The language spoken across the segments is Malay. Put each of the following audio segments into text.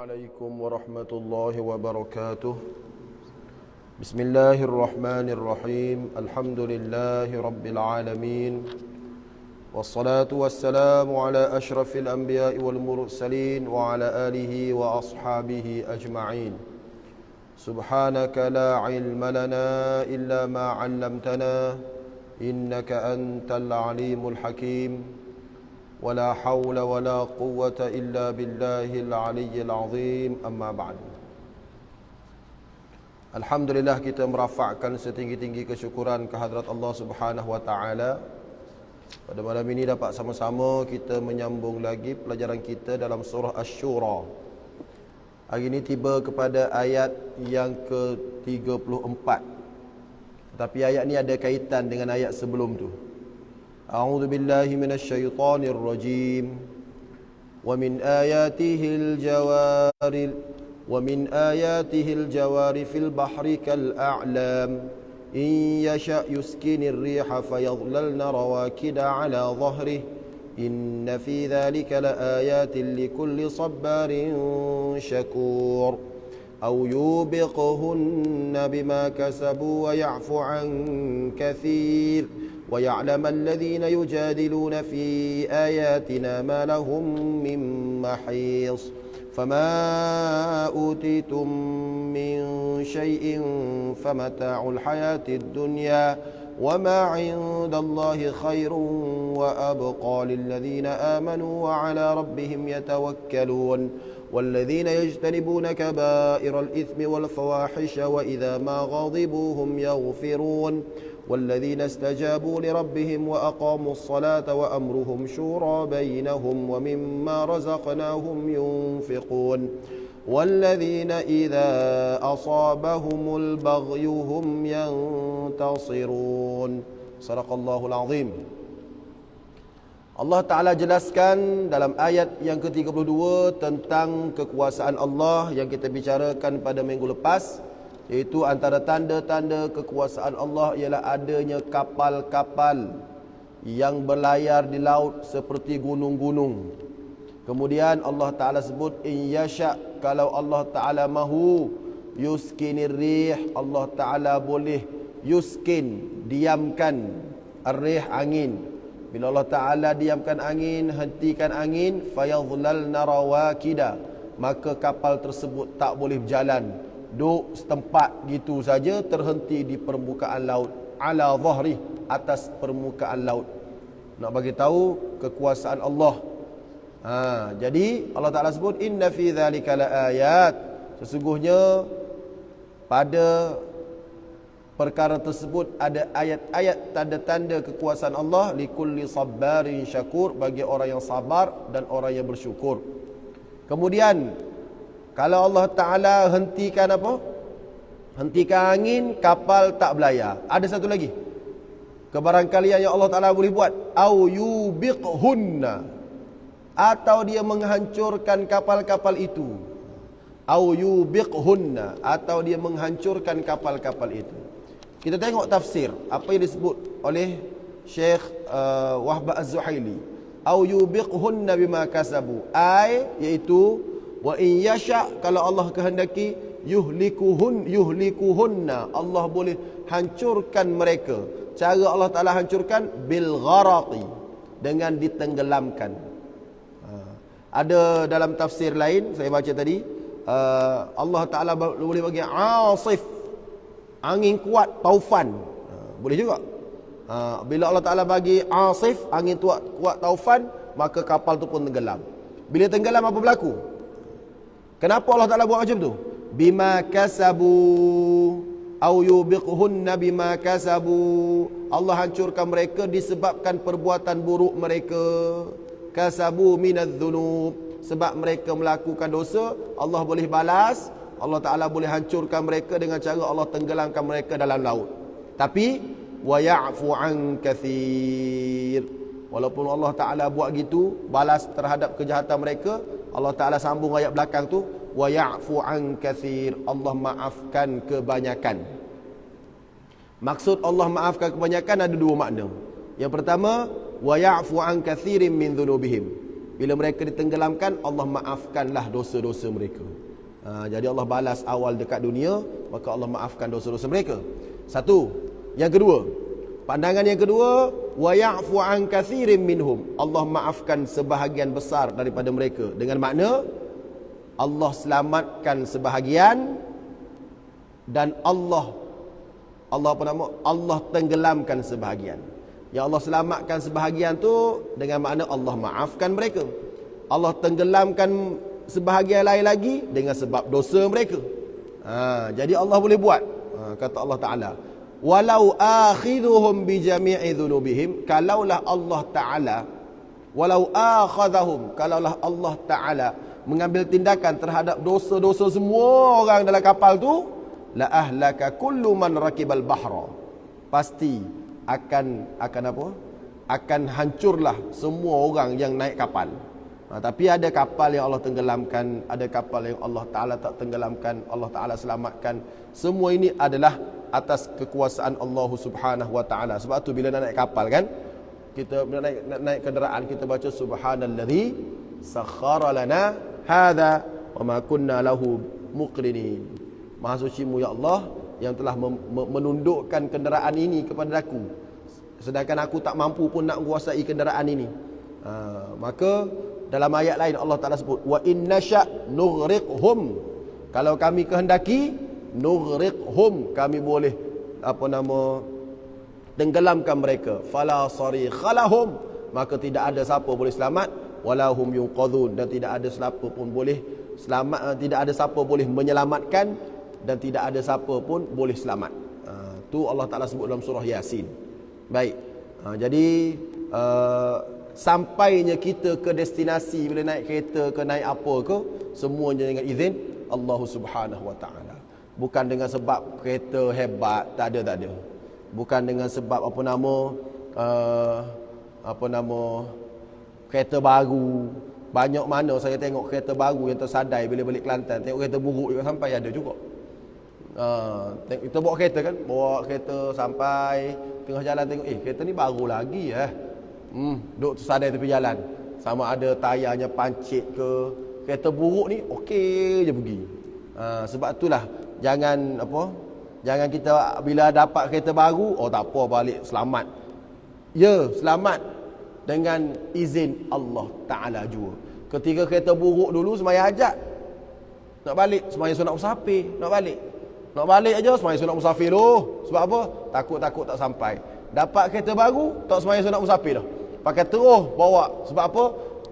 عليكم ورحمة الله وبركاته. بسم الله الرحمن الرحيم. الحمد لله رب العالمين، والصلاة والسلام على أشرف الأنبياء والمرسلين وعلى آله وأصحابه أجمعين. سبحانك لا علم لنا إلا ما علمتنا إنك أنت العليم الحكيم. ولا حول ولا قوة إلا بالله العلي العظيم. أما بعد. Alhamdulillah, kita merafakkan setinggi-tinggi kesyukuran kehadrat Allah Subhanahu wa taala. Pada malam ini dapat sama-sama kita menyambung lagi pelajaran kita dalam surah Asy-Syura. Hari ini tiba kepada ayat yang ke-34. Tapi ayat ini ada kaitan dengan ayat sebelum tu. A'udzu billahi minasy syaithanir rajim. Wa min ayatihil jawari fil bahri kal a'lam. In yasha' yuskinir riha fayadhlalna rawakida 'ala dhahrihi. Inna fi dhalika laayatin likulli sabbarin syakur. Aw yubiqhunna bima kasabu wa ya'fu 'an katsir. وَيَعْلَمَ الَّذِينَ يُجَادِلُونَ فِي آيَاتِنَا مَا لَهُم مِّن مَّحِيصٍ فَمَا أُوتِيتُم مِّن شَيْءٍ فَمَتَاعُ الْحَيَاةِ الدُّنْيَا وَمَا عِندَ اللَّهِ خَيْرٌ وَأَبْقَىٰ لِلَّذِينَ آمَنُوا وَعَلَىٰ رَبِّهِمْ يَتَوَكَّلُونَ وَالَّذِينَ يَجْتَنِبُونَ كَبَائِرَ الْإِثْمِ وَالْفَوَاحِشَ وَإِذَا مَا غَضِبُوا هُمْ يَغْفِرُونَ والذين استجابوا لربهم وأقاموا الصلاة وأمرهم شورى بينهم ومما رزقناهم ينفقون والذين إذا أصابهم البغي هم ينتصرون. صدق الله العظيم. Allah Ta'ala jelaskan dalam ayat yang ke-32 tentang kekuasaan Allah yang kita bicarakan pada minggu lepas, iaitu antara tanda-tanda kekuasaan Allah ialah adanya kapal-kapal yang berlayar di laut seperti gunung-gunung. Kemudian Allah Ta'ala sebut in yasha', kalau Allah Ta'ala mahu, yuskinir rih, Allah Ta'ala boleh yuskin, diamkan, ar-rih, angin. Bila Allah Ta'ala diamkan angin, hentikan angin, fayadhlalna rawakida, maka kapal tersebut tak boleh berjalan, duduk setempat gitu saja, terhenti di permukaan laut, ala dhahri, atas permukaan laut. Nak bagi tahu kekuasaan Allah. Jadi Allah Ta'ala sebut inna fi dzalika laayat, sesungguhnya pada perkara tersebut ada ayat-ayat, tanda-tanda kekuasaan Allah, likulli sabbarin syakur, bagi orang yang sabar dan orang yang bersyukur. Kemudian kalau Allah Ta'ala hentikan apa? Hentikan angin, kapal tak berlayar. Ada satu lagi kebarangkalian yang Allah Ta'ala boleh buat. Au yubiqhunna, atau dia menghancurkan kapal-kapal itu. Au yubiqhunna, atau dia menghancurkan kapal-kapal itu. Kita tengok tafsir apa yang disebut oleh Syekh Wahbah Az-Zuhaili. Au yubiqhunna bima kasabu, iaitu wa in yasha', kalau Allah kehendaki, yuhlikuhunna, Allah boleh hancurkan mereka. Cara Allah Ta'ala hancurkan bil gharaqi, dengan ditenggelamkan. Ada dalam tafsir lain saya baca tadi, Allah Ta'ala boleh bagi asif, angin kuat, taufan, boleh juga. Bila Allah Ta'ala bagi asif, angin kuat, taufan, maka kapal tu pun tenggelam. Bila tenggelam, apa berlaku? Kenapa Allah Ta'ala buat macam tu? Bima kasabu, au yubiqhunna bima kasabu, Allah hancurkan mereka disebabkan perbuatan buruk mereka. Kasabu minadz-dzunub, sebab mereka melakukan dosa, Allah boleh balas. Allah Ta'ala boleh hancurkan mereka dengan cara Allah tenggelamkan mereka dalam laut. Tapi wa ya'fu an katsir, walaupun Allah Ta'ala buat gitu, balas terhadap kejahatan mereka, Allah Ta'ala sambung ayat belakang tu, wa ya'fu an katsir, Allah maafkan kebanyakan. Maksud Allah maafkan kebanyakan ada dua makna. Yang pertama, wa ya'fu an katsirin min dzunubihim, Bila mereka ditenggelamkan, Allah maafkanlah dosa-dosa mereka. Jadi Allah balas awal dekat dunia, maka Allah maafkan dosa-dosa mereka. Satu. Yang kedua, pandangan yang kedua, wa ya'fu an katsirin minhum. Allah maafkan sebahagian besar daripada mereka. Dengan makna Allah selamatkan sebahagian dan Allah tenggelamkan sebahagian. Yang Allah selamatkan sebahagian tu dengan makna Allah maafkan mereka. Allah tenggelamkan sebahagian lain lagi dengan sebab dosa mereka. Jadi Allah boleh buat. Kata Allah Ta'ala, walau akhidhuhum bijami'i dhunubihim, kalaulah Allah Ta'ala, walau akhadhahum, kalaulah Allah Ta'ala mengambil tindakan terhadap dosa-dosa semua orang dalam kapal tu, la ahlaka kullu man rakibal bahra, pasti akan apa? Akan hancurlah semua orang yang naik kapal. Tapi ada kapal yang Allah tenggelamkan, ada kapal yang Allah Ta'ala tak tenggelamkan, Allah Ta'ala selamatkan. Semua ini adalah atas kekuasaan Allah Subhanahu Wa Ta'ala. Sebab tu bila nak naik kapal kan, kita nak naik kenderaan, kita baca subhanallazi sakhkhara lana hadza wa ma kunna lahu muqrinin. Maha suci-Mu ya Allah yang telah menundukkan kenderaan ini kepada aku, sedangkan aku tak mampu pun nak menguasai kenderaan ini. Maka dalam ayat lain Allah Ta'ala sebut, wa inna sya' nughriqhum, kalau kami kehendaki, nughriqhum, kami boleh tenggelamkan mereka. Fala sarikha lahum, maka tidak ada siapa boleh selamat. Wala hum yunqadhun, dan tidak ada siapa pun boleh selamat, tidak ada siapa boleh menyelamatkan, dan tidak ada siapa pun boleh selamat. Tu Allah Ta'ala sebut dalam surah Yasin. Baik. Jadi sampainya kita ke destinasi, bila naik kereta ke naik apa ke, semuanya dengan izin Allah Subhanahu Wa Ta'ala. Bukan dengan sebab kereta hebat, tak ada. Bukan dengan sebab kereta baru. Banyak mana saya tengok kereta baru yang tersadai bila balik Kelantan, tengok kereta buruk juga sampai ada juga. Kita bawa kereta sampai tengah jalan, tengok kereta ni baru lagi duk tersadai tepi jalan. Sama ada tayarnya pancit ke. Kereta buruk ni okey je pergi. Sebab itulah jangan kita bila dapat kereta baru, tak apa, balik selamat. Ya, selamat dengan izin Allah Ta'ala juga. Ketika kereta buruk dulu semaya hajat, nak balik semaya sunat musafir, nak balik aja semaya sunat musafir dulu. Sebab apa? Takut tak sampai. Dapat kereta baru, tak semaya sunat musafir dah, pakai terus bawa. Sebab apa?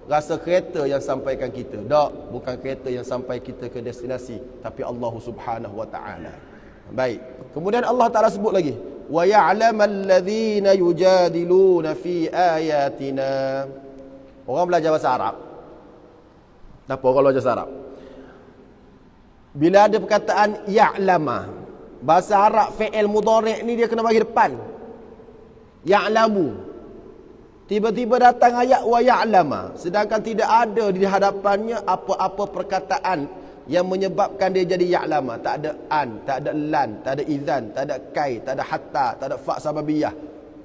Rasa kereta yang sampaikan kita. Tak, bukan kereta yang sampai kita ke destinasi, tapi Allah Subhanahu Wa Ta'ala. Baik. Kemudian Allah Ta'ala sebut lagi, wa ya'lamal ladzina yujadiluna fi ayatina. Orang belajar bahasa Arab. Apa orang belajar bahasa Arab? Bila ada perkataan ya'lama, bahasa Arab fi'il mudhari' ni dia kena bagi depan. Ya'lamu. Tiba-tiba datang ayat wa ya'lama, sedangkan tidak ada di hadapannya apa-apa perkataan yang menyebabkan dia jadi ya'lama. Tak ada an, tak ada lan, tak ada idzan, tak ada kai, tak ada hatta, tak ada fa sababiyah.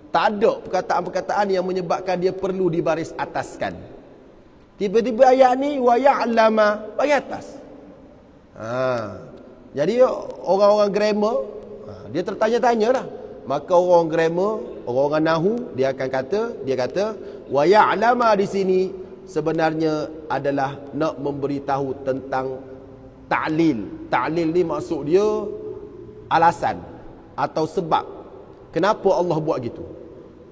Tak ada perkataan-perkataan yang menyebabkan dia perlu dibaris ataskan. Tiba-tiba ayat ni wa ya'lama bagi atas. Jadi orang-orang grammar dia tertanya-tanya lah. Maka orang grammar, orang nahu, dia kata wa ya'lama di sini sebenarnya adalah nak memberitahu tentang ta'lil. Ta'lil ni maksud dia alasan atau sebab kenapa Allah buat gitu.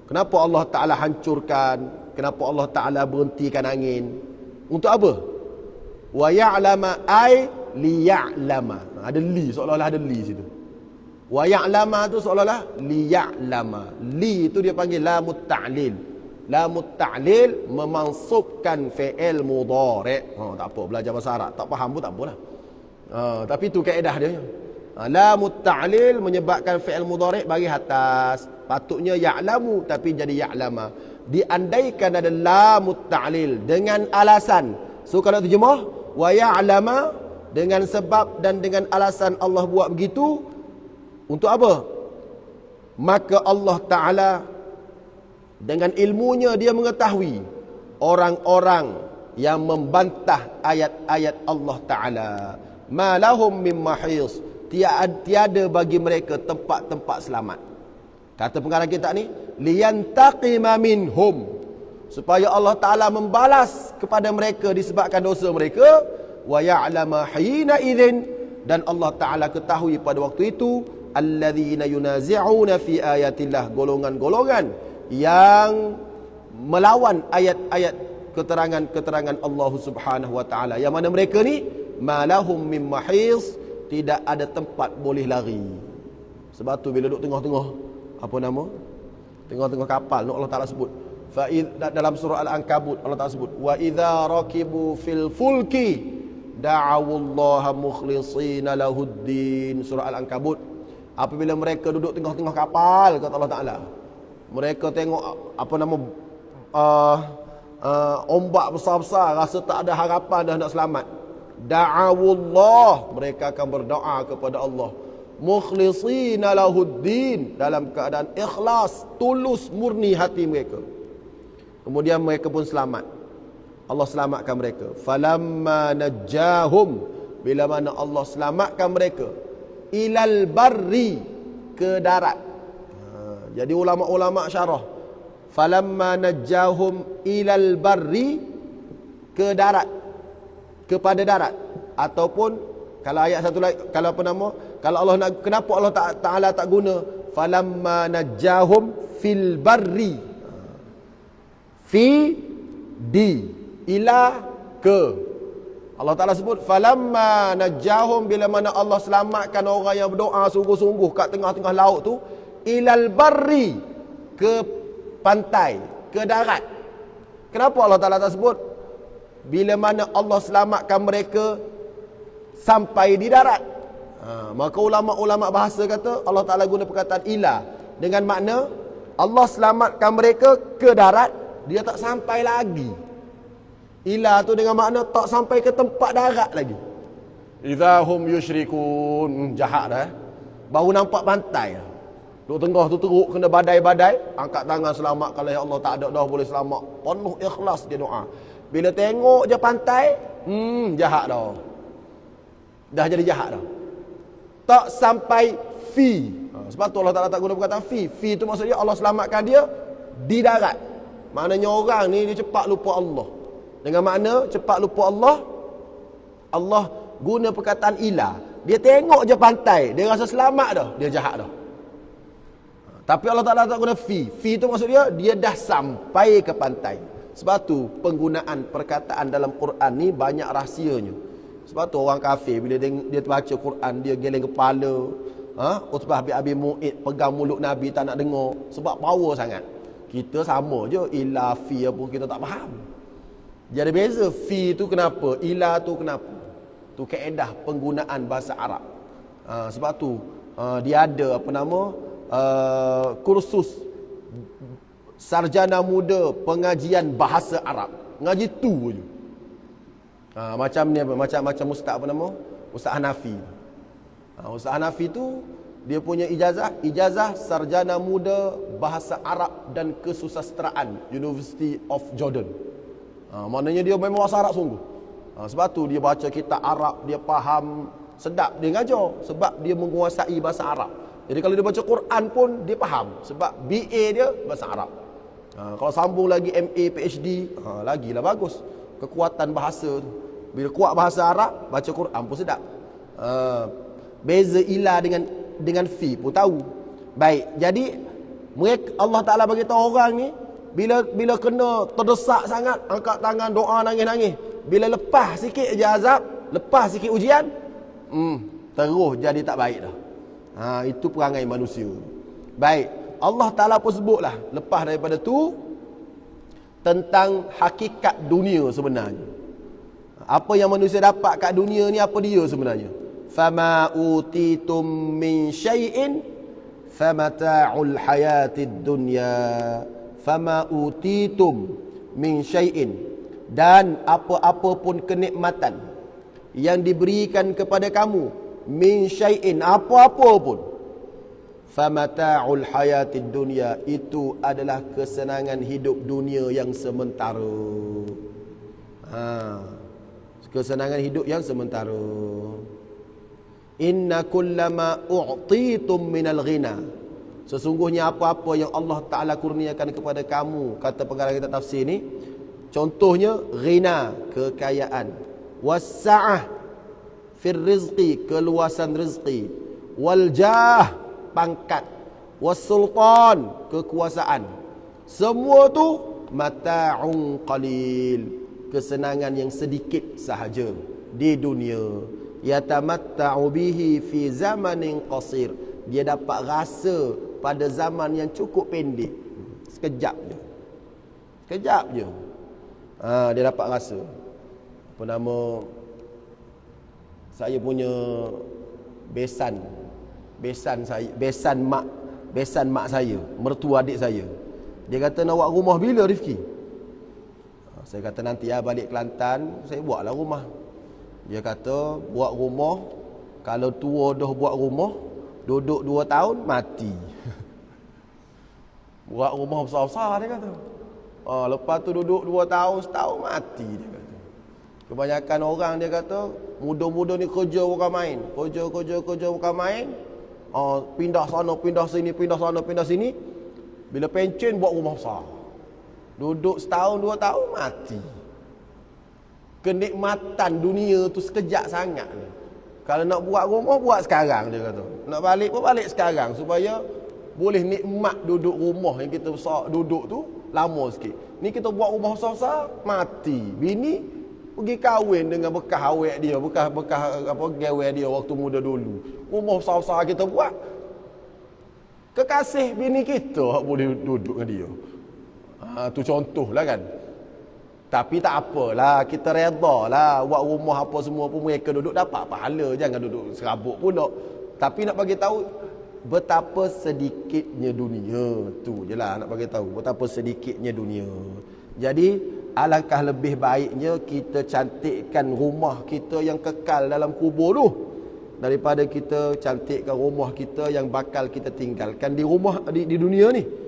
Kenapa Allah Ta'ala hancurkan, kenapa Allah Ta'ala berhentikan angin. Untuk apa? Wa ya'lama ay liya'lama. Ada li, seolah-olah ada li situ. Wa ya'lama tu seolah-olah liya'lama. Li tu dia panggil lamut ta'lil. Lamut ta'lil memansubkan fi'il mudhari'. Tak apa, belajar bahasa Arab tak faham pun tak apalah. Tapi tu kaedah dia. Lamut ta'lil menyebabkan fi'il mudhari' bagi atas. Patutnya ya'lamu tapi jadi ya'lama. Diandaikan ada lamut ta'lil dengan alasan. So kalau terjemah wa ya'lama dengan sebab dan dengan alasan Allah buat begitu. Untuk apa? Maka Allah Ta'ala dengan ilmunya dia mengetahui orang-orang yang membantah ayat-ayat Allah Ta'ala. Ma lahum min mahis, tiada bagi mereka tempat-tempat selamat. Kata pengarang kita ni, liyantaqima minhum, supaya Allah Ta'ala membalas kepada mereka disebabkan dosa mereka. Wa ya'lama hina idzin, dan Allah Ta'ala ketahui pada waktu itu, alladzina yunazi'una fi ayatillah, golongan-golongan yang melawan ayat-ayat keterangan-keterangan Allah Subhanahu wa Ta'ala, yang mana mereka ni malahum min mahis, tidak ada tempat boleh lari. Sebab tu bila duduk tengah-tengah tengah-tengah kapal, Allah Ta'ala sebut dalam surah Al-Ankabut, Allah Ta'ala sebut wa idza rakibu fil fulki da'awullaha mukhlishina lahuddin. Surah Al-Ankabut, apabila mereka duduk tengah-tengah kapal, kata Allah Ta'ala, mereka tengok ombak besar-besar, rasa tak ada harapan dah nak selamat. Da'awullah, mereka akan berdoa kepada Allah, mukhlishina lahuddin, dalam keadaan ikhlas, tulus, murni hati mereka. Kemudian mereka pun selamat. Allah selamatkan mereka. Falamma najjahum, bila mana Allah selamatkan mereka, ilal barri, ke darat. Jadi ulama-ulama syarah, falamma najjahum ilal barri, ke darat, kepada darat. Ataupun kalau ayat satu lagi, kalau Allah nak, kenapa Allah Ta'ala tak guna falamma najjahum fil barri, fi di ila ke. Allah Ta'ala sebut falamma najjahum, bila mana Allah selamatkan orang yang berdoa sungguh-sungguh kat tengah-tengah laut tu, ilal barri, ke pantai, ke darat. Kenapa Allah Ta'ala tak sebut bila mana Allah selamatkan mereka sampai di darat? Maka ulama-ulama bahasa kata Allah Ta'ala guna perkataan ila dengan makna Allah selamatkan mereka ke darat, dia tak sampai lagi. Ila tu dengan makna tak sampai ke tempat darat lagi. Idahum yusyrikun, jahat dah. Baru nampak pantai, duduk tengah tu teruk, kena badai-badai, angkat tangan selamat. Kalau ya Allah tak ada dah boleh selamat, penuh ikhlas dia doa. Bila tengok je pantai, jahat dah jadi jahat dah. Tak sampai fi. Sebab tu Allah Ta'ala tak guna perkataan fi. Fi tu maksudnya Allah selamatkan dia di darat. Maknanya orang ni dia cepat lupa Allah. Dengan makna cepat lupa Allah, Allah guna perkataan ila. Dia tengok je pantai, dia rasa selamat dah, dia jahat dah. Tapi Allah Ta'ala tak guna fi. Fi tu maksud dia dah sampai ke pantai. Sebab tu penggunaan perkataan dalam Quran ni banyak rahsianya. Sebab tu orang kafir bila dia baca Quran, dia geleng kepala. Utbah bin Abi Mu'id pegang mulut Nabi tak nak dengar, sebab power sangat. Kita sama je, ila fi apa kita tak faham. Jadi beza fi tu kenapa, ila tu kenapa. Tu kaedah penggunaan bahasa Arab. Sebab tu dia ada kursus sarjana muda pengajian bahasa Arab. Ngaji tu je. Macam ni macam ustaz Ustaz Hanafi. Ustaz Hanafi tu dia punya ijazah sarjana muda bahasa Arab dan kesusasteraan University of Jordan. Maknanya dia memang bahasa Arab sungguh. Sebab tu dia baca kitab Arab, dia faham, sedap dia ngajar sebab dia menguasai bahasa Arab. Jadi kalau dia baca Quran pun dia faham sebab BA dia bahasa Arab. Kalau sambung lagi MA, PhD, lagilah bagus. Kekuatan bahasa tu. Bila kuat bahasa Arab, baca Quran pun sedap. Beza ila dengan fi pun tahu. Baik, jadi mereka, Allah Ta'ala bagi tahu orang ni, bila kena terdesak sangat, angkat tangan doa nangis-nangis. Bila lepas sikit je azab, lepas sikit ujian, terus jadi tak baik dah. Itu perangai manusia. Baik, Allah Ta'ala pun sebutlah lepas daripada tu tentang hakikat dunia sebenarnya. Apa yang manusia dapat kat dunia ni, apa dia sebenarnya? Fama utitum min syai'in famata'ul hayatid dunya. Fama utitum min syai'in, dan apa-apa pun kenikmatan yang diberikan kepada kamu, min syai'in, apa-apa pun, famata'ul hayatid dunya, itu adalah kesenangan hidup dunia yang sementara. Kesenangan hidup yang sementara. Inna kullama u'titum minal ghina. Sesungguhnya apa-apa yang Allah Ta'ala kurniakan kepada kamu, kata pengarang kitab tafsir ni, contohnya ghina, kekayaan, wassa'ah fir rizqi, keluasan rezeki, wal jah, pangkat, wassultan, kekuasaan. Semua tu mata'un qalil, kesenangan yang sedikit sahaja di dunia. Yatamatta'u bihi fi zamanin qasir, dia dapat rasa pada zaman yang cukup pendek, sekejap je. Sekejap je. Dia dapat rasa. Apa nama, saya punya besan saya, besan mak saya, mertua adik saya. Dia kata, nak buat rumah bila Rifki? Saya kata, nanti balik Kelantan saya buatlah rumah. Dia kata, buat rumah, kalau tua dah buat rumah, duduk 2 tahun mati. Buat rumah besar-besar, dia kata. Lepas tu duduk 2 tahun, setahun mati, dia kata. Kebanyakan orang, dia kata, muda-muda ni kerja bukan main. Kerja bukan main. Pindah sana, pindah sini, pindah sana, pindah sini. Bila pencen buat rumah besar. Duduk setahun, 2 tahun mati. Kenikmatan dunia tu sekejap sangat ni. Kalau nak buat rumah, buat sekarang, dia kata. Nak balik pun balik sekarang, supaya boleh nikmat duduk rumah yang kita besar duduk tu lama sikit. Ni kita buat rumah besar-besar, mati. Bini pergi kahwin dengan bekas awek dia, bekas apa gawe dia waktu muda dulu. Rumah besar-besar kita buat, kekasih bini kita boleh duduk dengan dia. Tu contohlah kan. Tapi tak apalah, kita redha lah buat rumah apa semua pun mereka duduk dapat pahala, jangan duduk serabut pula. Tapi nak bagi tahu betapa sedikitnya dunia, tu jelah nak bagi tahu betapa sedikitnya dunia. Jadi alangkah lebih baiknya kita cantikkan rumah kita yang kekal dalam kubur tu, daripada kita cantikkan rumah kita yang bakal kita tinggalkan di rumah di dunia ni.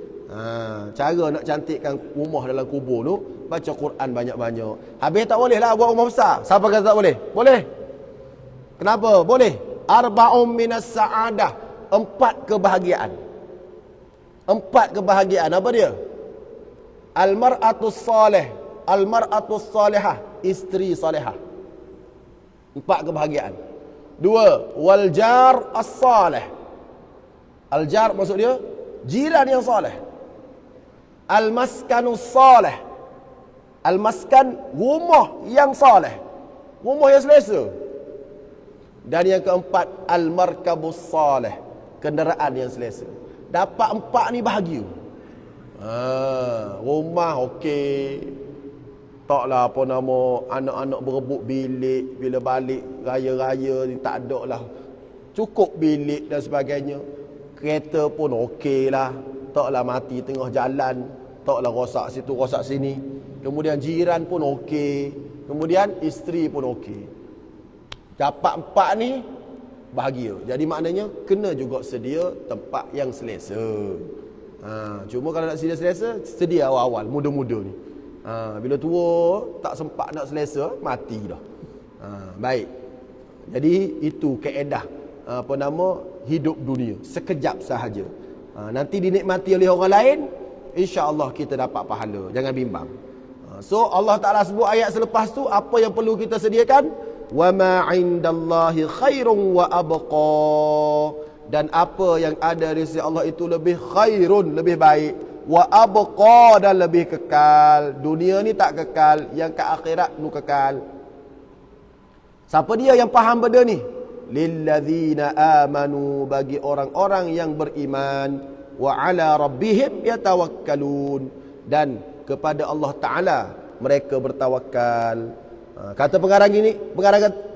Cara nak cantikkan rumah dalam kubur tu, baca Quran banyak-banyak. Habis tak boleh lah buat rumah besar. Siapa kata tak boleh? Boleh. Kenapa? Boleh. Arba'um minas sa'adah, 4 kebahagiaan. 4 kebahagiaan. Apa dia? Al-mar'atus salih, al-mar'atus salihah, isteri salihah. 4 kebahagiaan. 2, wal jar as-salih. Al-jar maksud dia jiran yang salih. Al-maskanus salih, al-maskan, rumah yang salih, rumah yang selesa. Dan yang keempat, al-markabus salih, kenderaan yang selesa. Dapat 4 ni bahagia. Rumah okey, taklah apa nama, anak-anak berebut bilik, bila balik raya-raya ni tak ada lah, cukup bilik dan sebagainya. Kereta pun okey lah, taklah mati tengah jalan, taklah rosak situ rosak sini. Kemudian jiran pun okey, kemudian isteri pun okey. Dapat 4 ni bahagia. Jadi maknanya kena juga sedia tempat yang selesa. Cuma kalau nak selesa, sedia awal-awal, muda-muda ni. Bila tua tak sempat nak selesa, mati dah. Baik. Jadi itu kaedah apa nama hidup dunia, sekejap sahaja. Nanti dinikmati oleh orang lain, insya-Allah kita dapat pahala. Jangan bimbang. So Allah Taala sebut ayat selepas tu apa yang perlu kita sediakan? Wa ma 'indallahi khairun wa abqa. Dan apa yang ada di sisi Allah itu lebih khairun, lebih baik, wa abqa, dan lebih kekal. Dunia ni tak kekal, yang ke akhirat nu kekal. Siapa dia yang faham benda ni? Lilladzina amanu, bagi orang-orang yang beriman, wa ala rabbihim yatawakkalun, dan kepada Allah Taala mereka bertawakal. Kata pengarang ini,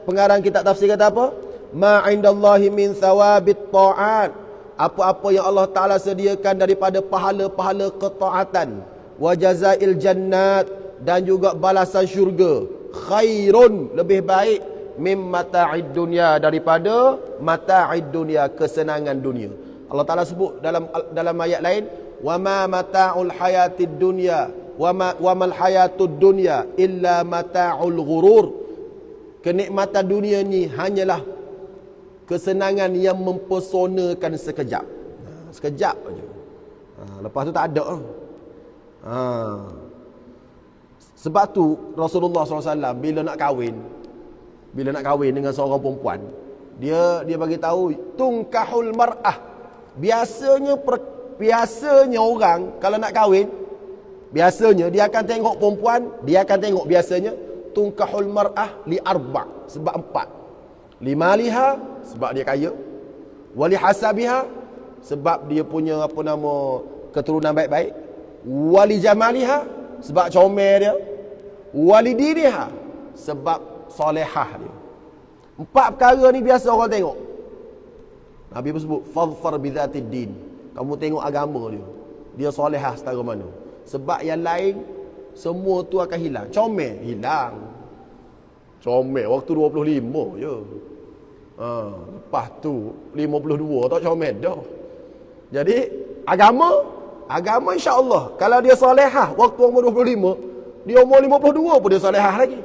pengarang kitab tafsir kata apa? Ma 'indallahi min thawabit ta'at, apa-apa yang Allah Taala sediakan daripada pahala-pahala ketaatan, wa jazail jannat, dan juga balasan syurga, khairun, lebih baik, mim mata'id dunya, daripada mata'id dunya, kesenangan dunia. Allah Taala sebut dalam ayat lain, wa ma mata'ul hayatid dunya wa mal hayatud dunya illa mata'ul ghurur. Kenikmatan dunia ni hanyalah kesenangan yang mempesonakan sekejap. Sekejap aja. Lepas tu tak ada. Sebab tu Rasulullah SAW bila nak kahwin dengan seorang perempuan, dia bagi tahu tungkahul mar'ah. Biasanya orang kalau nak kahwin, biasanya dia akan tengok perempuan, dia akan tengok biasanya tungkahul mar'ah li arba', sebab 4. Limaliha, sebab dia kaya. Wali hasabiha, sebab dia punya keturunan baik-baik. Wali jamaliha, sebab comel dia. Wali diniha, sebab solehah dia. 4 perkara ni biasa orang tengok. Nabi pun sebut fadfar bidzatid din. Kamu tengok agama dia, dia solehah setara mana. Sebab yang lain semua tu akan hilang. Comel hilang. Comel waktu 25 je. Lepas tu 52 tak comel dah. Jadi agama insya-Allah kalau dia solehah waktu umur 25, dia umur 52 pun dia solehah lagi.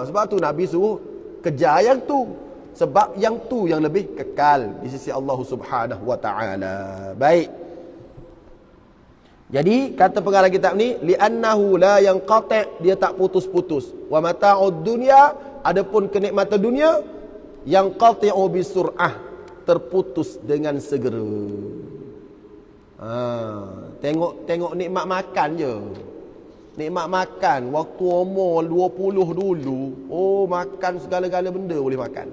Sebab tu Nabi suruh kejar yang tu. Sebab yang tu yang lebih kekal di sisi Allah Subhanahu wa taala. Baik. Jadi kata pengarang kitab ni, li'annahu la yanqati', dia tak putus-putus. Wa mata'ud dunya, adapun kenikmatan dunia yang qati'u bisur'ah, terputus dengan segera. Tengok nikmat makan je. Nikmat makan waktu umur 20 dulu, makan segala-gala benda boleh makan.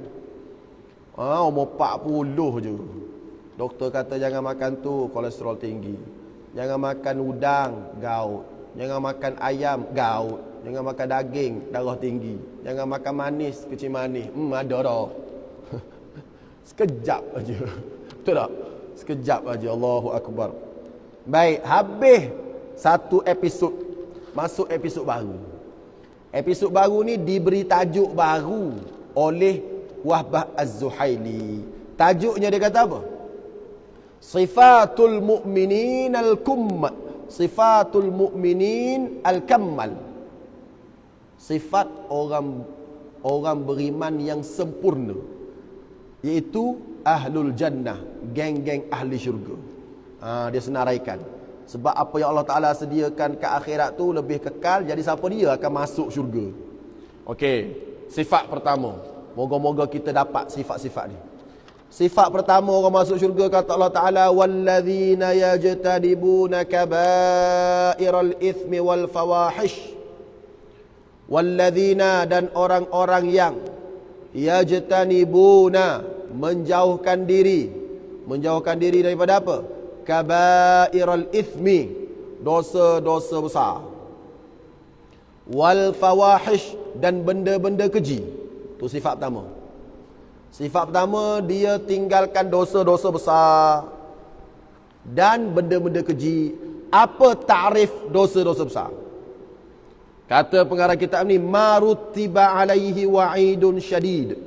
Umur 40 je doktor kata jangan makan tu, kolesterol tinggi. Jangan makan udang, gout. Jangan makan ayam, gout. Jangan makan daging, darah tinggi. Jangan makan manis, kecil manis. Ada dah. Sekejap aja. Betul tak? Sekejap aja. Allahu Akbar. Baik, habis satu episod, masuk episod baru. Episod baru ni diberi tajuk baru oleh Wahbah Az-Zuhaili. Tajuknya dia kata apa? Sifatul mu'minin al-kummal. Sifatul mu'minin al-kammal. Sifat orang beriman yang sempurna, iaitu ahlul jannah, geng-geng ahli syurga. Dia senaraikan. Sebab apa yang Allah Ta'ala sediakan ke akhirat tu lebih kekal. Jadi siapa dia akan masuk syurga. Okey, sifat pertama. Moga-moga kita dapat sifat-sifat ni. Sifat pertama orang masuk syurga, kata Allah Ta'ala, walladzina yajtanibuna kaba'iral ithmi wal fawahish. Walladzina, dan orang-orang yang yajtanibuna, menjauhkan diri daripada apa? Kaba'iral ithmi, dosa-dosa besar. Wal fawahish, dan benda-benda keji. Tu sifat pertama. Sifat pertama, dia tinggalkan dosa-dosa besar dan benda-benda keji. Apa takrif dosa-dosa besar? Kata pengarang kitab ni, marutiba alaihi wa'idun syadid.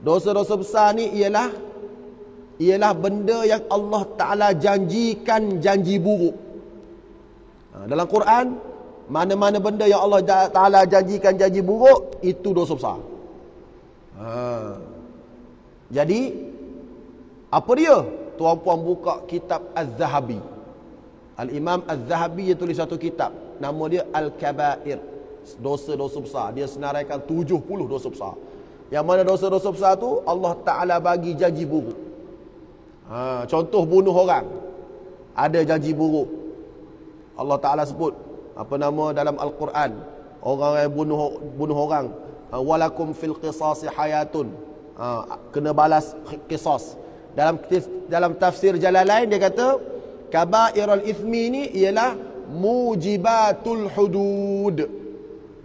Dosa-dosa besar ni ialah benda yang Allah Ta'ala janjikan janji buruk. Dalam Quran, mana-mana benda yang Allah Ta'ala janjikan janji buruk, itu dosa besar. Jadi apa dia? Tuan-puan buka kitab Az-Zahabi. Al-Imam Az-Zahabi dia tulis satu kitab, nama dia Al-Kabair, dosa-dosa besar. Dia senaraikan 70 dosa besar. Yang mana dosa-dosa besar tu Allah Ta'ala bagi janji buruk. Contoh bunuh orang, ada janji buruk. Allah Ta'ala sebut dalam Al-Quran, orang yang bunuh orang, walakum fil qisasi hayatun, kena balas qisas. Dalam tafsir Jalalain dia kata kaba'irul ithmi ni ialah mujibatul hudud,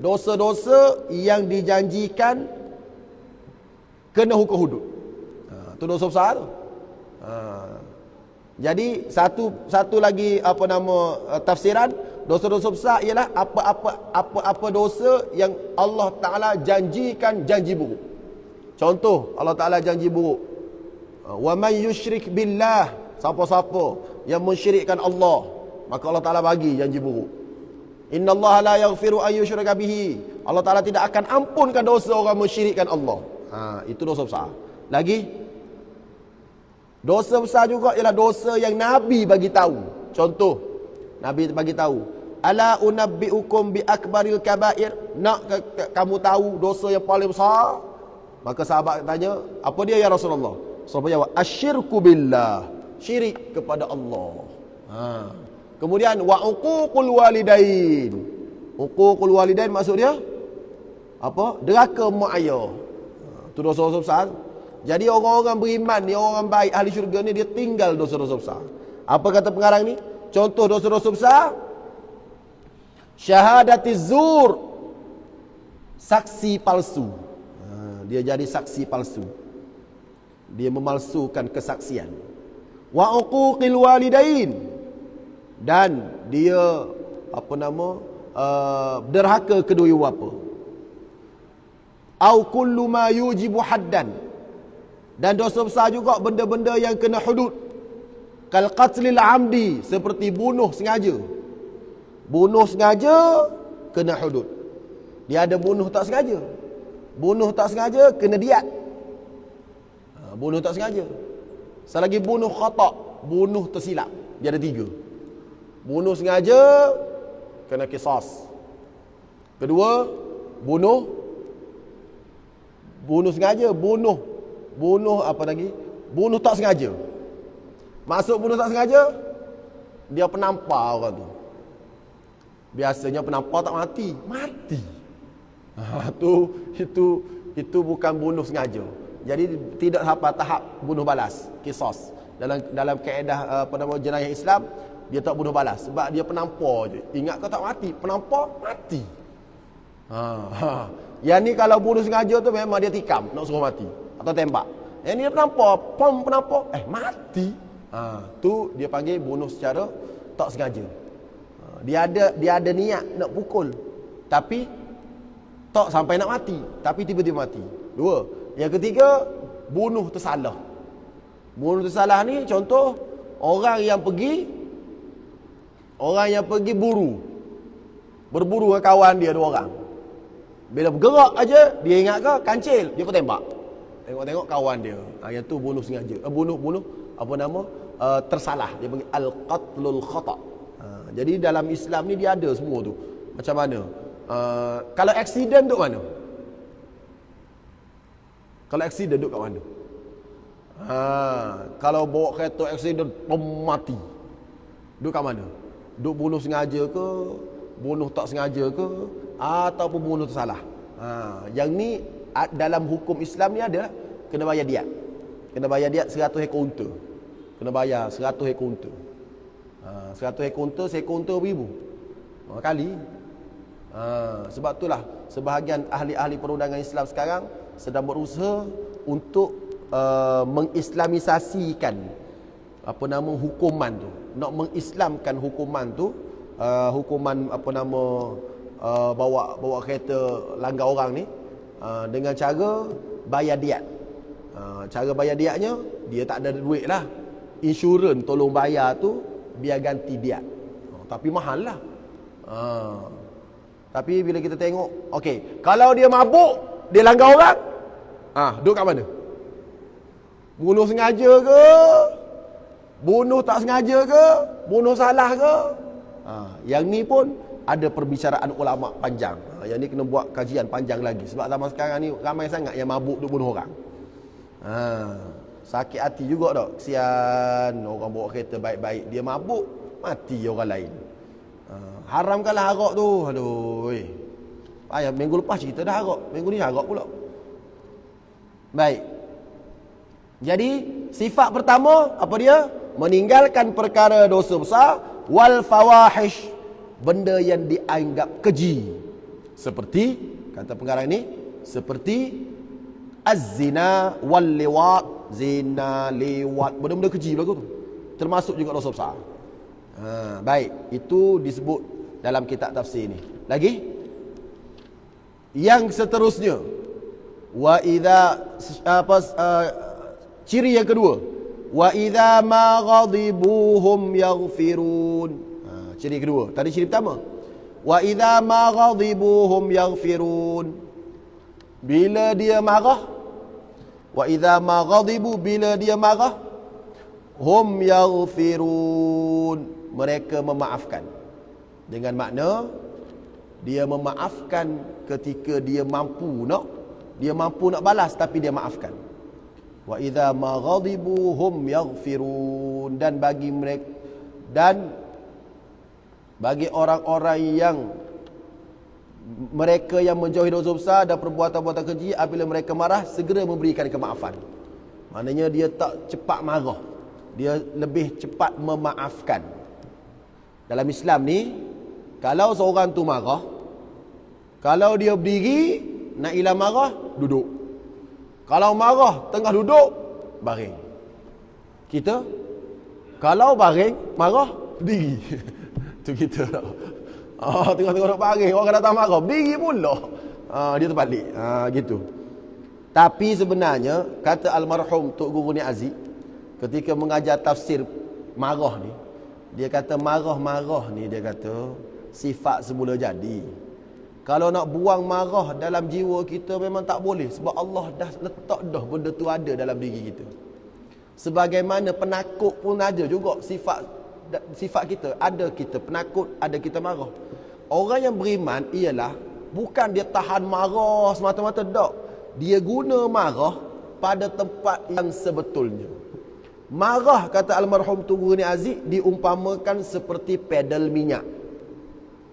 dosa-dosa yang dijanjikan kena hukum hudud. Itu dosa besar tu. Jadi satu lagi tafsiran, dosa-dosa besar ialah apa dosa yang Allah Ta'ala janjikan janji buruk. Contoh, Allah Ta'ala janji buruk, wa man yusyrik billah, siapa-siapa yang mensyirikkan Allah, maka Allah Ta'ala bagi janji buruk. Innallaha la yaghfiru an yushraka bihi. Allah Taala tidak akan ampunkan dosa orang mensyirikkan Allah. Itu dosa besar. Lagi dosa besar juga ialah dosa yang Nabi bagi tahu. Contoh, Nabi bagi tahu, ala unabbiukum bi akbaril kabair. Nak kamu tahu dosa yang paling besar? Maka sahabat tanya, apa dia ya Rasulullah? Sahabat jawab, asyirku billah, syirik kepada Allah. Kemudian wa uququl walidain. Uququl walidain maksud dia apa? Deraka mak ayah. Itu dosa-dosa besar. Jadi orang-orang beriman ni, orang baik ahli syurga ni, dia tinggal dosa-dosa besar. Apa kata pengarang ni? Contoh dosa-dosa besar: syahadatiz zur, saksi palsu. Dia jadi saksi palsu. Dia memalsukan kesaksian. Wa uquqil walidain, dan dia derhaka kedua ibu bapa. Au kullu ma yujibu haddan, dan dosa besar juga benda-benda yang kena hudud. Kal qatlil amdi, seperti bunuh sengaja. Bunuh sengaja kena hudud. Dia ada bunuh tak sengaja. Bunuh tak sengaja kena diat. Bunuh tak sengaja. Selagi bunuh khata', bunuh tersilap. Dia ada 3. Bunuh sengaja kena qisas. Kedua, bunuh sengaja, bunuh apa lagi? Bunuh tak sengaja. Maksud bunuh tak sengaja, dia penampar orang tu. Biasanya penampar tak mati. Itu bukan bunuh sengaja. Jadi tidak sampai tahap bunuh balas, qisas. Dalam kaedah jenayah Islam, dia tak bunuh balas sebab dia penampar je. Ingat kau tak mati, penampar mati. Yang ni kalau bunuh sengaja tu memang dia tikam nak suruh mati atau tembak. Yang ni dia penampar, mati. Tu dia panggil bunuh secara tak sengaja. Dia ada niat nak pukul, tapi tak sampai nak mati, tapi tiba-tiba mati. 2. Yang ketiga, bunuh tersalah. Bunuh tersalah ni contoh orang yang pergi berburu dengan kawan dia 2 orang. Bila bergerak aja, dia ingat ke kancil, dia pun tembak. Tengok kawan dia. Yang tu bunuh sengaja. Bunuh tersalah. Dia panggil al-qatlul khata'. Jadi dalam Islam ni dia ada semua tu. Macam mana? Kalau aksiden duk mana? Kalau aksiden duk kat mana? Kalau bawa kereta aksiden mati, duk kat mana? Duk bunuh sengaja ke, bunuh tak sengaja ke, ataupun bunuh tersalah? Yang ni dalam hukum Islam ni ada, kena bayar diat. Kena bayar diat 100 ekor unta. Kena bayar 100 ekor unta. 100 ekor unta, seekor unta beribu kali. Sebab itulah sebahagian ahli-ahli perundangan Islam sekarang sedang berusaha untuk mengislamisasikan hukuman tu. Nak mengislamkan hukuman tu, hukuman bawa kereta langgar orang ni, dengan cara bayar diat. Cara bayar diatnya, dia tak ada duit lah, insurans tolong bayar tu biar ganti diat. Tapi mahal lah. Tapi bila kita tengok, okey, kalau dia mabuk, dia langgar orang, duduk kat mana? Bunuh sengaja ke? Bunuh tak sengaja ke? Bunuh salah ke? Yang ni pun ada perbicaraan ulama panjang. Yang ni kena buat kajian panjang lagi. Sebab zaman sekarang ni ramai sangat yang mabuk duk bunuh orang. Sakit hati juga tak? Kesian orang bawa kereta baik-baik, dia mabuk, mati orang lain. Haramkanlah arak tu. Aduh. Minggu lepas cerita dah arak, minggu ni arak pula. Baik. Jadi sifat pertama apa dia? Meninggalkan perkara dosa besar. Wal fawahish, benda yang dianggap keji. Seperti kata pengarang ni, seperti az-zina wal liwat. Zina, liwat, benda-benda keji berlaku tu, termasuk juga dosa besar. Baik, itu disebut dalam kitab tafsir ni. Lagi yang seterusnya, wa idza ciri yang kedua, wa idza ma ghadibuhum yaghfirun. Ciri kedua. Tadi ciri pertama, Wa idza ma ghadibu hum yaghfirun. Bila dia marah, wa idza ma ghadibu, bila dia marah, hum yaghfirun, mereka memaafkan. Dengan makna dia memaafkan ketika dia mampu nak balas, tapi dia maafkan. Wa idza ma ghadibu hum yaghfirun, dan bagi mereka, dan bagi orang-orang yang mereka yang menjauhi dosa besar dan perbuatan-perbuatan keji, apabila mereka marah, segera memberikan kemaafan. Maknanya dia tak cepat marah, dia lebih cepat memaafkan. Dalam Islam ni, kalau seorang tu marah, kalau dia berdiri nak hilang marah, duduk. Kalau marah tengah duduk, baring. Kita kalau baring marah, berdiri. Tu kita tak. Tengah-tengah duduk baring, orang datang marah, berdiri pula. Dia terbalik. Gitu. Tapi sebenarnya kata almarhum Tok Guru Ni Aziz ketika mengajar tafsir marah ni, dia kata marah-marah ni, dia kata sifat semula jadi. Kalau nak buang marah dalam jiwa kita memang tak boleh, sebab Allah dah letak dah benda tu ada dalam diri kita. Sebagaimana penakut pun ada juga sifat kita. Ada kita penakut, ada kita marah. Orang yang beriman ialah bukan dia tahan marah semata-mata, tak. Dia guna marah pada tempat yang sebetulnya. Marah, kata almarhum Tunggul Ni Aziz, diumpamakan seperti pedal minyak.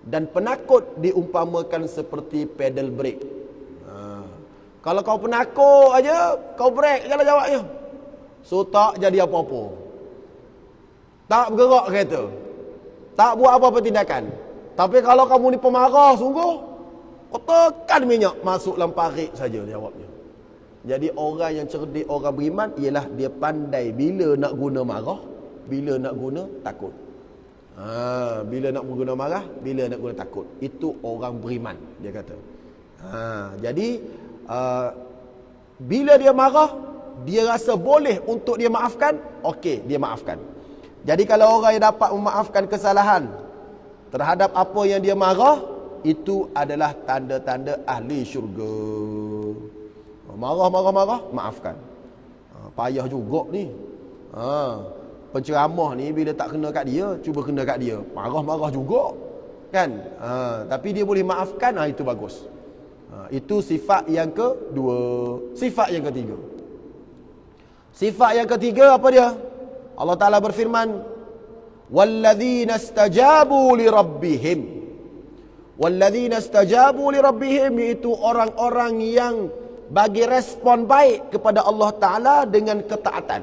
Dan penakut diumpamakan seperti pedal brake. Kalau kau penakut aja, kau brake je lah jawabnya. So tak jadi apa-apa. Tak bergerak kereta, tak buat apa-apa tindakan. Tapi kalau kamu ni pemarah sungguh, kau tekan minyak masuk dalam parit saja, jawabnya. Jadi orang yang cerdik, orang beriman, ialah dia pandai bila nak guna marah, bila nak guna takut. Bila nak guna marah, bila nak guna takut. Itu orang beriman, dia kata. Jadi bila dia marah, dia rasa boleh untuk dia maafkan, okey, dia maafkan. Jadi kalau orang yang dapat memaafkan kesalahan terhadap apa yang dia marah, itu adalah tanda-tanda ahli syurga. Marah, maafkan. Payah juga ni. Penceramah ni bila tak kena kat dia, cuba kena kat dia, marah-marah juga, kan? Tapi dia boleh maafkan, itu bagus. Itu sifat yang kedua. Sifat yang ketiga. Sifat yang ketiga apa dia? Allah Ta'ala berfirman, walladzina istajabu li rabbihim. Walladzina istajabu li rabbihim, iaitu orang-orang yang bagi respon baik kepada Allah Ta'ala dengan ketaatan.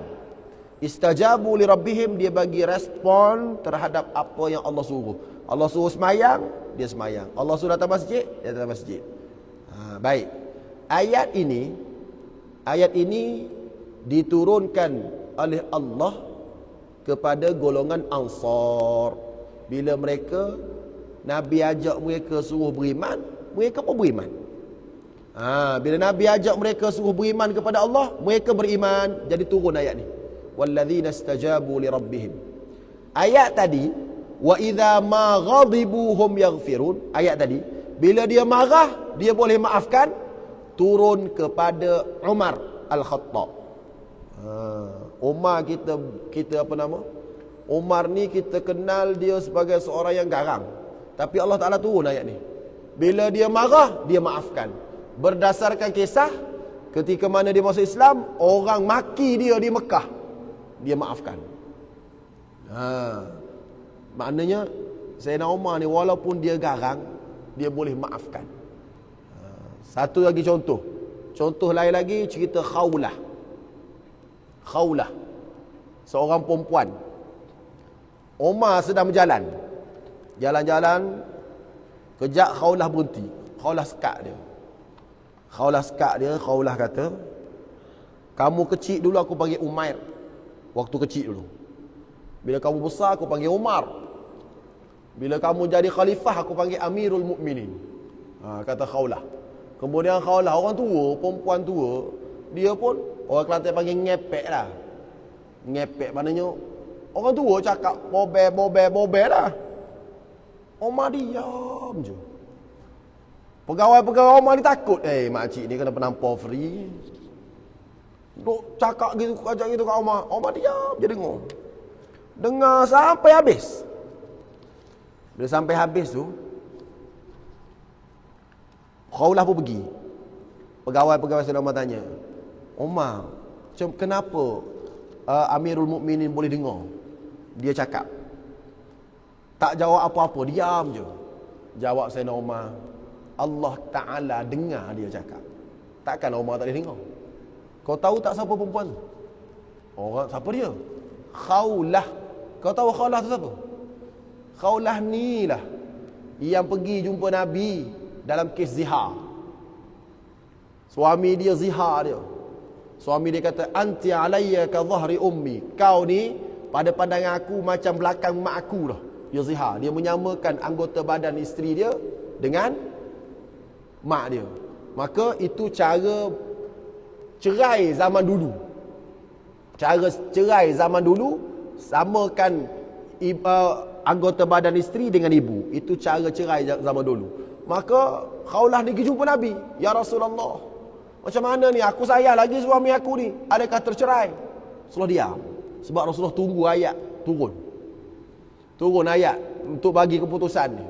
Istajabu li rabbihim, dia bagi respon terhadap apa yang Allah suruh. Allah suruh semayang, dia semayang. Allah suruh datang masjid, dia datang masjid. Baik. Ayat ini diturunkan oleh Allah kepada golongan Ansar. Bila mereka, Nabi ajak mereka suruh beriman, mereka pun beriman. Bila Nabi ajak mereka suruh beriman kepada Allah, mereka beriman. Jadi turun ayat ni, walladzina istajabu li rabbihim. Ayat tadi, wa idza ma ghadibu hum yaghfirun. Ayat tadi, bila dia marah, dia boleh maafkan, turun kepada Umar Al-Khattab. Umar kita apa nama? Umar ni kita kenal dia sebagai seorang yang garang. Tapi Allah Ta'ala turun ayat ni. Bila dia marah, dia maafkan. Berdasarkan kisah ketika mana dia masuk Islam, orang maki dia di Mekah, dia maafkan. Maknanya Sayyidina Umar ni walaupun dia garang, dia boleh maafkan. Satu lagi contoh lain lagi, cerita Khawlah, seorang perempuan. Umar sedang berjalan, jalan-jalan, kejap Khawlah berhenti. Khawlah sekat dia. Khawlah kata, kamu kecil dulu aku panggil Umair, waktu kecil dulu. Bila kamu besar aku panggil Umar. Bila kamu jadi khalifah aku panggil Amirul Mukminin. Kata Khawlah. Kemudian Khawlah, orang tua, perempuan tua, dia pun orang Kelantan panggil ngepek lah. Ngepek maknanya orang tua cakap bobe lah. Omar diam je. Pegawai-pegawai Omar ni takut. Makcik ni kena penampar free. Duk cakap gitu, ajak gitu kat Omar. Omar diam je dengar. Dengar sampai habis. Bila sampai habis tu, Khawlah pun pergi. Pegawai-pegawai Sayyidina Umar tanya, Umar, kenapa Amirul Mukminin boleh dengar dia cakap? Tak jawab apa-apa, diam je. Jawab Sayyidina Umar, Allah Ta'ala dengar dia cakap. Takkan Umar tak boleh dengar? Kau tahu tak siapa perempuan tu? Orang, siapa dia? Khawlah. Kau tahu Khawlah tu siapa? Khawlah ni lah yang pergi jumpa Nabi dalam kes zihar. Suami dia zihar dia. Suami dia kata, anti alayya ka dhahri ummi. Kau ni pada pandangan aku macam belakang mak aku lah. Dia zihar. Dia menyamakan anggota badan isteri dia dengan mak dia. Maka itu cara cerai zaman dulu. Cara cerai zaman dulu, samakan anggota badan isteri dengan ibu. Itu cara cerai zaman dulu. Maka Khawlah ni pergi jumpa Nabi. Ya Rasulullah, macam mana ni? Aku sayang lagi suami aku ni. Adakah tercerai? Rasulullah diam. Sebab Rasulullah tunggu ayat turun. Turun ayat untuk bagi keputusan ni.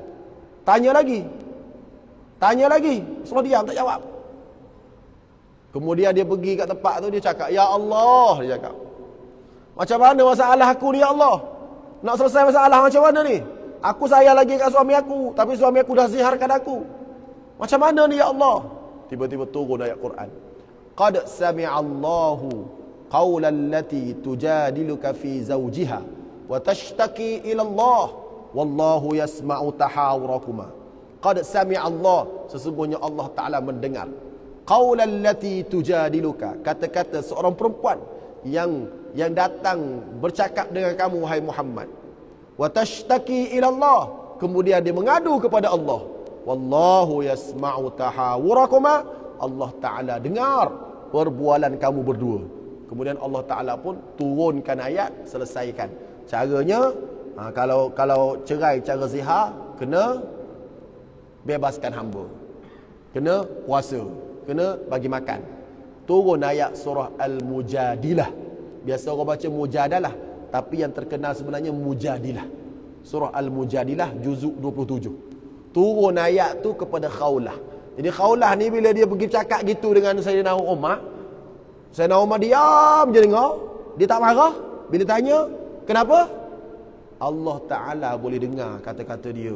Tanya lagi. Tanya lagi. Rasulullah diam, tak jawab. Kemudian dia pergi kat tempat tu, dia cakap, Ya Allah, dia cakap, macam mana masalah aku ni, Ya Allah? Nak selesai masalah macam mana ni? Aku sayang lagi kat suami aku, tapi suami aku dah ziharkan aku. Macam mana ni, Ya Allah? Tiba-tiba turun ayat Quran. Qad sami'allahu qawlan lati tujadiluka fi zawjiha wa tashtaki ila Allah wallahu yasma'u tahawurakuma. Qad sami'allah, sesungguhnya Allah Ta'ala mendengar. Qawlan lati tujadiluka, kata-kata seorang perempuan yang datang bercakap dengan kamu, wahai Muhammad. Wa tashtaki ila Allah, kemudian dia mengadu kepada Allah. Wallahu yasma'u tahawurakuma, Allah Ta'ala dengar perbualan kamu berdua. Kemudian Allah Ta'ala pun turunkan ayat, selesaikan. Caranya, kalau cerai cara zihar, kena bebaskan hamba, kena puasa, kena bagi makan. Turun ayat surah Al-Mujadilah. Biasa orang baca Mujadalah, tapi yang terkenal sebenarnya Mujadilah. Surah Al-Mujadilah juzuk 27. Turun ayat tu kepada Khawlah. Jadi Khawlah ni bila dia pergi cakap gitu dengan Sayyidina Umar, Sayyidina Umar diam je dengar. Dia tak marah. Bila tanya, kenapa? Allah Ta'ala boleh dengar kata-kata dia.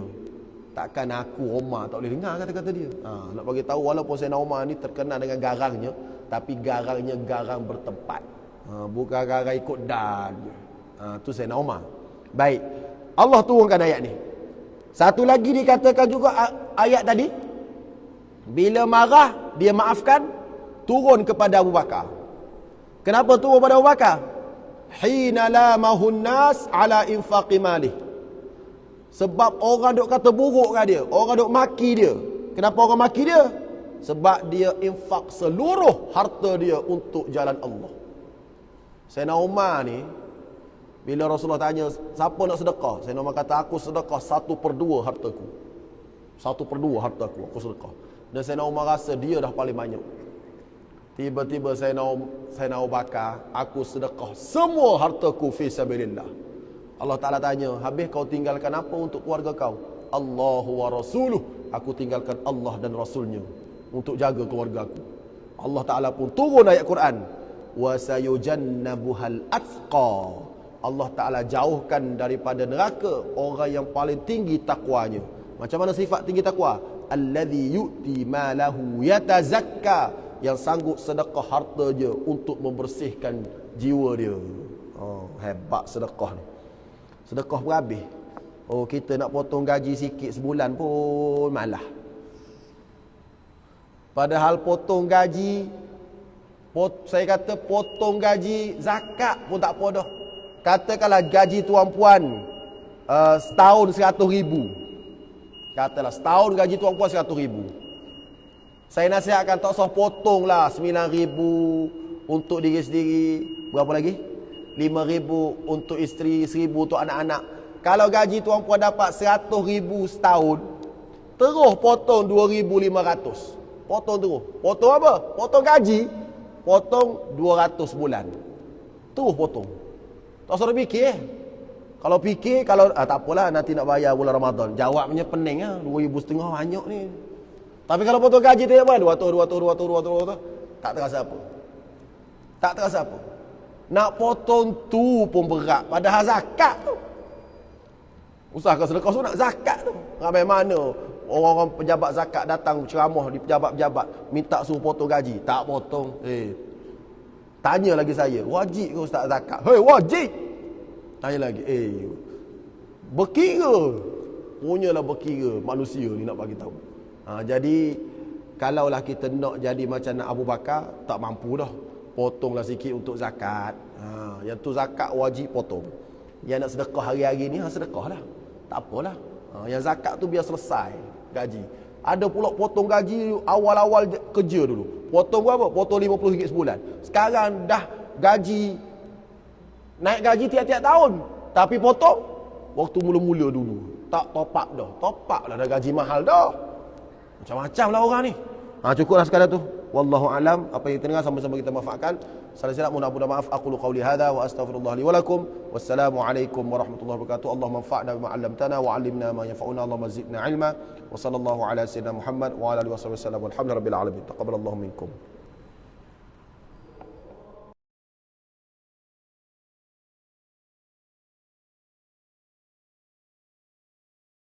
Takkan aku Umar tak boleh dengar kata-kata dia. Nak bagi tahu walaupun Sayyidina Umar ni terkenal dengan garangnya, tapi garangnya garang bertempat. Bukan garang ikut dan. Tu Sayyidina Umar. Baik. Allah turunkan ayat ni. Satu lagi dikatakan juga ayat tadi, bila marah dia maafkan, turun kepada Abu Bakar. Kenapa turun kepada Abu Bakar? Hina lamahun nas ala infaqi malih. Sebab orang duk kata buruk kat dia, orang duk maki dia. Kenapa orang maki dia? Sebab dia infak seluruh harta dia untuk jalan Allah. Sayyidina Umar ni, bila Rasulullah tanya, siapa nak sedekah? Sayyidina Umar kata, aku sedekah 1/2 hartaku. 1/2 hartaku, aku sedekah. Dan Sayyidina Umar rasa dia dah paling banyak. Tiba-tiba Sayyidina Abu Bakar, aku sedekah semua hartaku fi sabilillah. Allah Ta'ala tanya, habis kau tinggalkan apa untuk keluarga kau? Allahu wa rasuluh, aku tinggalkan Allah dan Rasulnya untuk jaga keluarga aku. Allah Ta'ala pun turun ayat Quran, wa sayujannabuhal atqa. Allah Ta'ala jauhkan daripada neraka orang yang paling tinggi takwanya. Macam mana sifat tinggi takwa? Alladhi yu'ti malahu yatazakka, yang sanggup sedekah harta dia untuk membersihkan jiwa dia. Hebat sedekah ni. Sedekah berhabis. Kita nak potong gaji sikit sebulan pun malah. Padahal potong gaji, saya kata potong gaji zakat pun tak apa dah. Katakanlah gaji tuan-puan setahun 100,000. Katalah setahun gaji tuan-puan 100,000. Saya nasihatkan tak usah potong lah 9,000 untuk diri sendiri. Berapa lagi? 5,000 untuk isteri, 1,000 untuk anak-anak. Kalau gaji tuan-puan dapat 100,000 setahun, terus potong 2,500. Potong terus. Potong apa? Potong gaji. Potong 200 bulan. Terus potong. Tak usah fikir. Kalau fikir, tak apalah nanti nak bayar bulan Ramadan. Jawabnya pening lah. 2,500 banyak ni. Tapi kalau potong gaji tu apa? 200. Tak terasa apa. Tak terasa apa. Nak potong tu pun berat. Padahal zakat tu. Usahakan sedekah sunat zakat tu. Ramai mana orang-orang pejabat zakat datang ceramah di pejabat-pejabat minta suruh potong gaji. Tak potong. Tanya lagi saya, wajib ke ustaz zakat? Hei, wajib. Tanya lagi, berkira. Punyalah berkira manusia ni nak bagi tahu. Jadi kalaulah kita nak jadi macam nak Abu Bakar, tak mampu dah. Potonglah sikit untuk zakat. Yang tu zakat wajib potong. Yang nak sedekah hari-hari ni, sedekah lah. Tak apalah. Yang zakat tu biar selesai gaji. Ada pula potong gaji awal-awal kerja dulu. Potong berapa? Potong RM50 sebulan. Sekarang dah gaji, naik gaji tiap-tiap tahun. Tapi potong waktu mula-mula dulu. Tak top up dah. Top up lah dah gaji mahal dah. Macam-macam lah orang ni. Cukuplah sekadar tu. Wallahu alam. Apa yang kita dengar sama-sama kita manfaatkan. Salah silap mohon maaf. Aqulu qawli hadha wa astaghfirullah li wa lakum. Wassalamualaikum warahmatullahi wabarakatuh. Allahumma anfa'na bima 'allamtana wa 'allimna ma yanfa'una. Allahumma zidna ilma. Wa sallallahu ala sayyidina Muhammad wa ala alihi wasallam. Walhamdulillahirabbil alamin. Taqabbalallahu minkum.